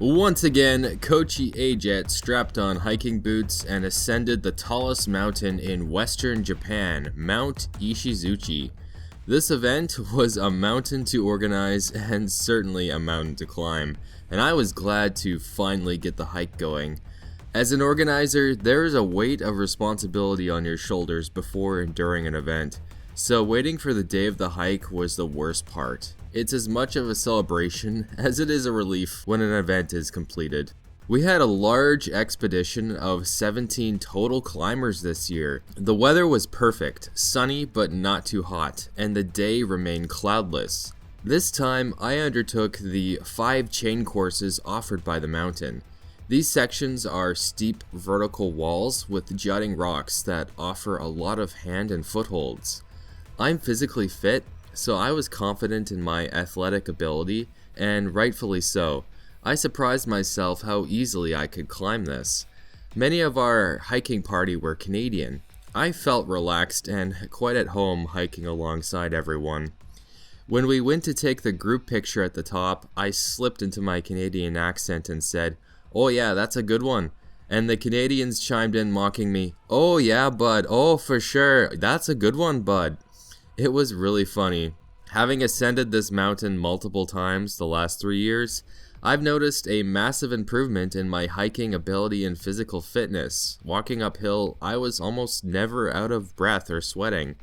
Once again, Kochi A-Jet strapped on hiking boots and ascended the tallest mountain in western Japan, Mount Ishizuchi. This event was a mountain to organize and certainly a mountain to climb, and I was glad to finally get the hike going. As an organizer, there is a weight of responsibility on your shoulders before and during an event, so waiting for the day of the hike was the worst part. It's as much of a celebration as it is a relief when an event is completed. We had a large expedition of 17 total climbers this year. The weather was perfect, sunny but not too hot, and the day remained cloudless. This time, I undertook the 5 chain courses offered by the mountain. These sections are steep vertical walls with jutting rocks that offer a lot of hand and footholds. I'm physically fit, so I was confident in my athletic ability, and rightfully so. I surprised myself how easily I could climb this. Many of our hiking party were Canadian. I felt relaxed and quite at home hiking alongside everyone. When we went to take the group picture at the top, I slipped into my Canadian accent and said, "Oh yeah, that's a good one." And the Canadians chimed in mocking me, "Oh yeah, bud, oh for sure, that's a good one, bud." It was really funny. Having ascended this mountain multiple times the last 3 years, I've noticed a massive improvement in my hiking ability and physical fitness. Walking uphill, I was almost never out of breath or sweating.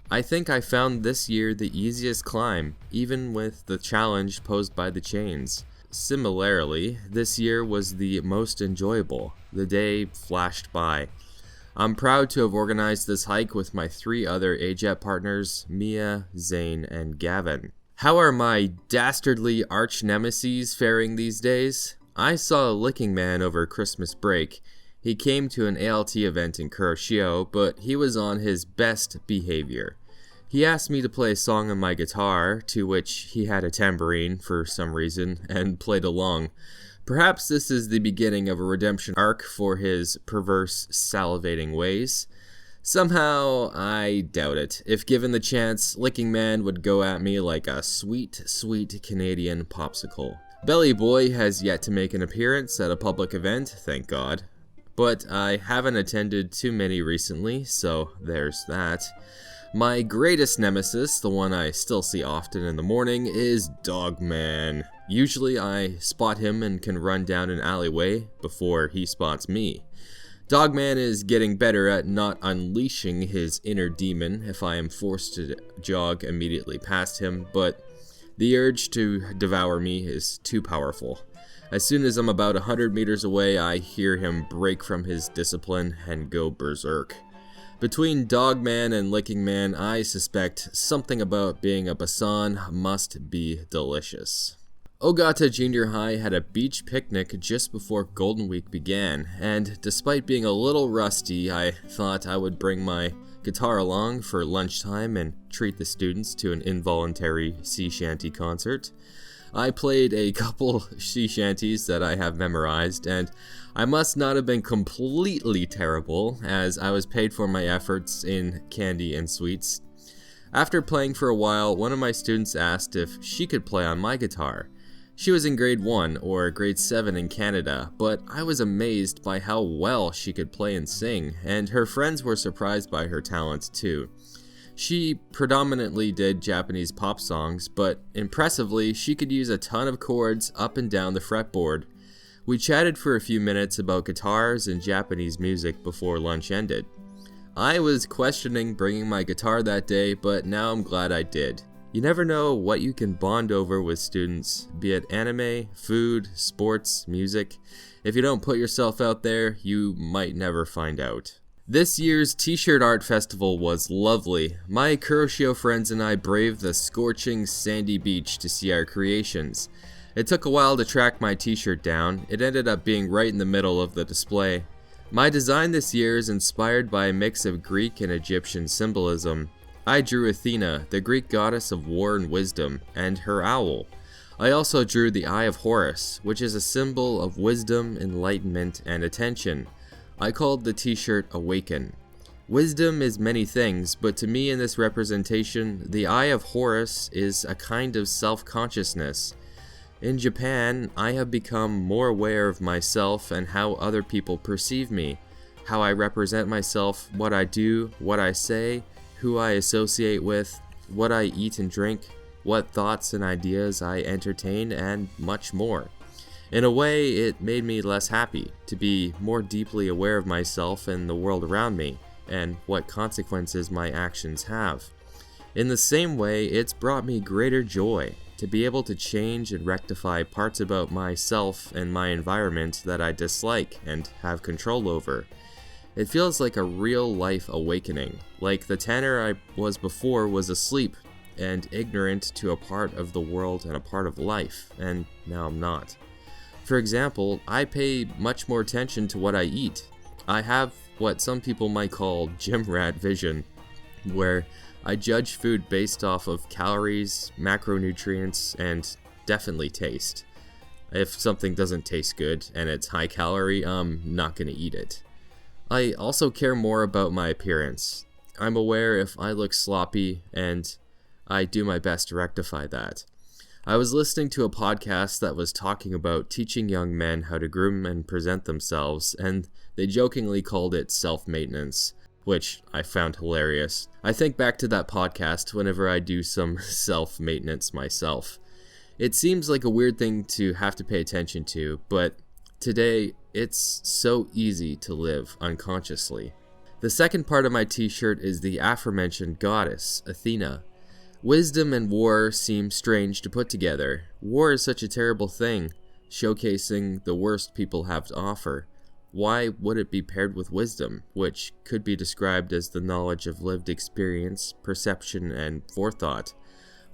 I think I found this year the easiest climb, even with the challenge posed by the chains. Similarly, this year was the most enjoyable. The day flashed by. I'm proud to have organized this hike with my 3 other A-Jet partners, Mia, Zane, and Gavin. How are my dastardly arch nemesis faring these days? I saw a licking man over Christmas break. He came to an ALT event in Kuroshio, but he was on his best behavior. He asked me to play a song on my guitar, to which he had a tambourine for some reason, and played along. Perhaps this is the beginning of a redemption arc for his perverse, salivating ways. Somehow, I doubt it. If given the chance, Licking Man would go at me like a sweet, sweet Canadian popsicle. Belly Boy has yet to make an appearance at a public event, thank God. But I haven't attended too many recently, so there's that. My greatest nemesis, the one I still see often in the morning, is Dogman. Usually I spot him and can run down an alleyway before he spots me. Dogman is getting better at not unleashing his inner demon if I am forced to jog immediately past him, but the urge to devour me is too powerful. As soon as I'm about 100 meters away, I hear him break from his discipline and go berserk. Between Dogman and Licking Man, I suspect something about being a Basan must be delicious. Ogata Junior High had a beach picnic just before Golden Week began, and despite being a little rusty, I thought I would bring my guitar along for lunchtime and treat the students to an involuntary sea shanty concert. I played a couple sea shanties that I have memorized, and I must not have been completely terrible, as I was paid for my efforts in candy and sweets. After playing for a while, one of my students asked if she could play on my guitar. She was in grade 1 or grade 7 in Canada, but I was amazed by how well she could play and sing, and her friends were surprised by her talent too. She predominantly did Japanese pop songs, but impressively, she could use a ton of chords up and down the fretboard. We chatted for a few minutes about guitars and Japanese music before lunch ended. I was questioning bringing my guitar that day, but now I'm glad I did. You never know what you can bond over with students, be it anime, food, sports, music. If you don't put yourself out there, you might never find out. This year's T-shirt art festival was lovely. My Kuroshio friends and I braved the scorching sandy beach to see our creations. It took a while to track my t-shirt down. It ended up being right in the middle of the display. My design this year is inspired by a mix of Greek and Egyptian symbolism. I drew Athena, the Greek goddess of war and wisdom, and her owl. I also drew the Eye of Horus, which is a symbol of wisdom, enlightenment, and attention. I called the t-shirt Awaken. Wisdom is many things, but to me in this representation, the Eye of Horus is a kind of self-consciousness. In Japan, I have become more aware of myself and how other people perceive me, how I represent myself, what I do, what I say, who I associate with, what I eat and drink, what thoughts and ideas I entertain, and much more. In a way, it made me less happy to be more deeply aware of myself and the world around me, and what consequences my actions have. In the same way, it's brought me greater joy to be able to change and rectify parts about myself and my environment that I dislike and have control over. It feels like a real life awakening, like the Tanner I was before was asleep and ignorant to a part of the world and a part of life, and now I'm not. For example, I pay much more attention to what I eat. I have what some people might call gym rat vision, where I judge food based off of calories, macronutrients, and definitely taste. If something doesn't taste good and it's high calorie, I'm not gonna eat it. I also care more about my appearance. I'm aware if I look sloppy, and I do my best to rectify that. I was listening to a podcast that was talking about teaching young men how to groom and present themselves, and they jokingly called it self-maintenance, which I found hilarious. I think back to that podcast whenever I do some self-maintenance myself. It seems like a weird thing to have to pay attention to, but today it's so easy to live unconsciously. The second part of my t-shirt is the aforementioned goddess, Athena. Wisdom and war seem strange to put together. War is such a terrible thing, showcasing the worst people have to offer. Why would it be paired with wisdom, which could be described as the knowledge of lived experience, perception, and forethought?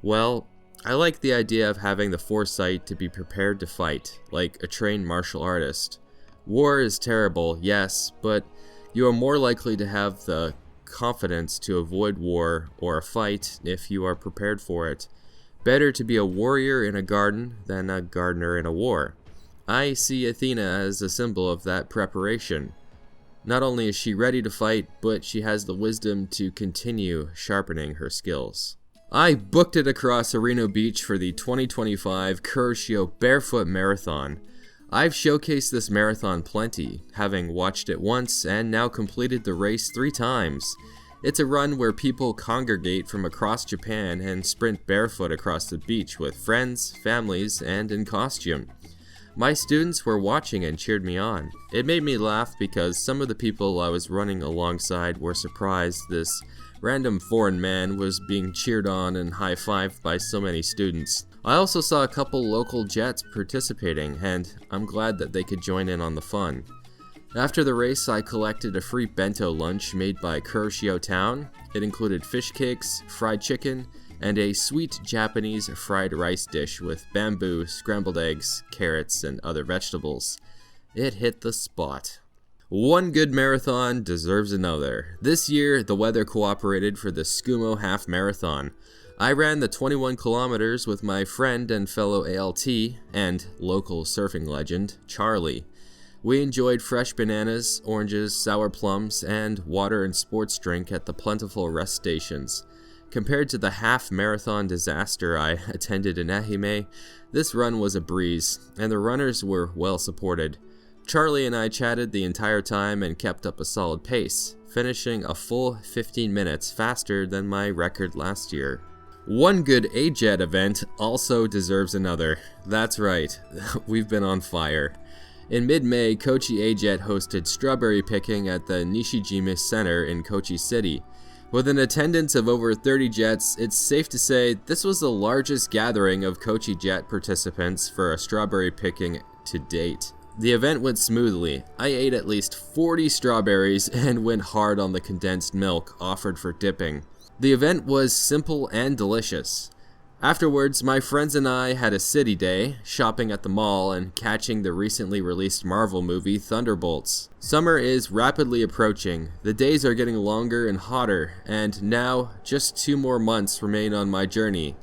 Well, I like the idea of having the foresight to be prepared to fight, like a trained martial artist. War is terrible, yes, but you are more likely to have the confidence to avoid war or a fight if you are prepared for it. Better to be a warrior in a garden than a gardener in a war. I see Athena as a symbol of that preparation. Not only is she ready to fight, but she has the wisdom to continue sharpening her skills. I booked it across Areno Beach for the 2025 Kuroshio Barefoot Marathon. I've showcased this marathon plenty, having watched it once and now completed the race 3 times. It's a run where people congregate from across Japan and sprint barefoot across the beach with friends, families, and in costume. My students were watching and cheered me on. It made me laugh because some of the people I was running alongside were surprised this random foreign man was being cheered on and high-fived by so many students. I also saw a couple local jets participating, and I'm glad that they could join in on the fun. After the race, I collected a free bento lunch made by Kuroshio Town. It included fish cakes, fried chicken, and a sweet Japanese fried rice dish with bamboo, scrambled eggs, carrots, and other vegetables. It hit the spot. One good marathon deserves another. This year, the weather cooperated for the Skumo Half Marathon. I ran the 21 kilometers with my friend and fellow ALT and local surfing legend, Charlie. We enjoyed fresh bananas, oranges, sour plums, and water and sports drink at the plentiful rest stations. Compared to the half-marathon disaster I attended in Ehime, this run was a breeze, and the runners were well supported. Charlie and I chatted the entire time and kept up a solid pace, finishing a full 15 minutes faster than my record last year. One good AJET event also deserves another. That's right, we've been on fire. In mid-May, Kochi AJET hosted strawberry picking at the Nishijima Center in Kochi City. With an attendance of over 30 jets, it's safe to say this was the largest gathering of Kochi Jet participants for a strawberry picking to date. The event went smoothly. I ate at least 40 strawberries and went hard on the condensed milk offered for dipping. The event was simple and delicious. Afterwards, my friends and I had a city day, shopping at the mall and catching the recently released Marvel movie Thunderbolts. Summer is rapidly approaching. The days are getting longer and hotter, and now just 2 more months remain on my journey.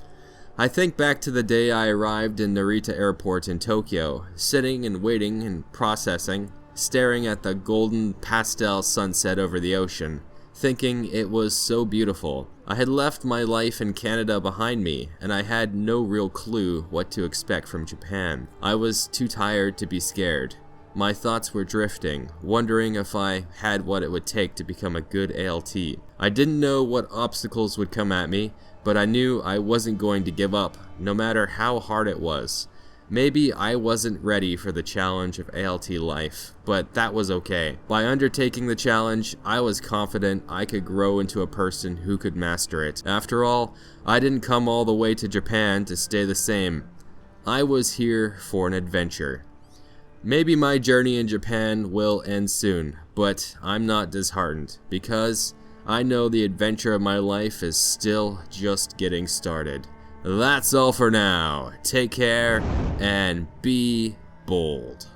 I think back to the day I arrived in Narita Airport in Tokyo, sitting and waiting and processing, staring at the golden pastel sunset over the ocean, thinking it was so beautiful. I had left my life in Canada behind me, and I had no real clue what to expect from Japan. I was too tired to be scared. My thoughts were drifting, wondering if I had what it would take to become a good ALT. I didn't know what obstacles would come at me, but I knew I wasn't going to give up, no matter how hard it was. Maybe I wasn't ready for the challenge of ALT life, but that was okay. By undertaking the challenge, I was confident I could grow into a person who could master it. After all, I didn't come all the way to Japan to stay the same. I was here for an adventure. Maybe my journey in Japan will end soon, but I'm not disheartened, because I know the adventure of my life is still just getting started. That's all for now. Take care and be bold.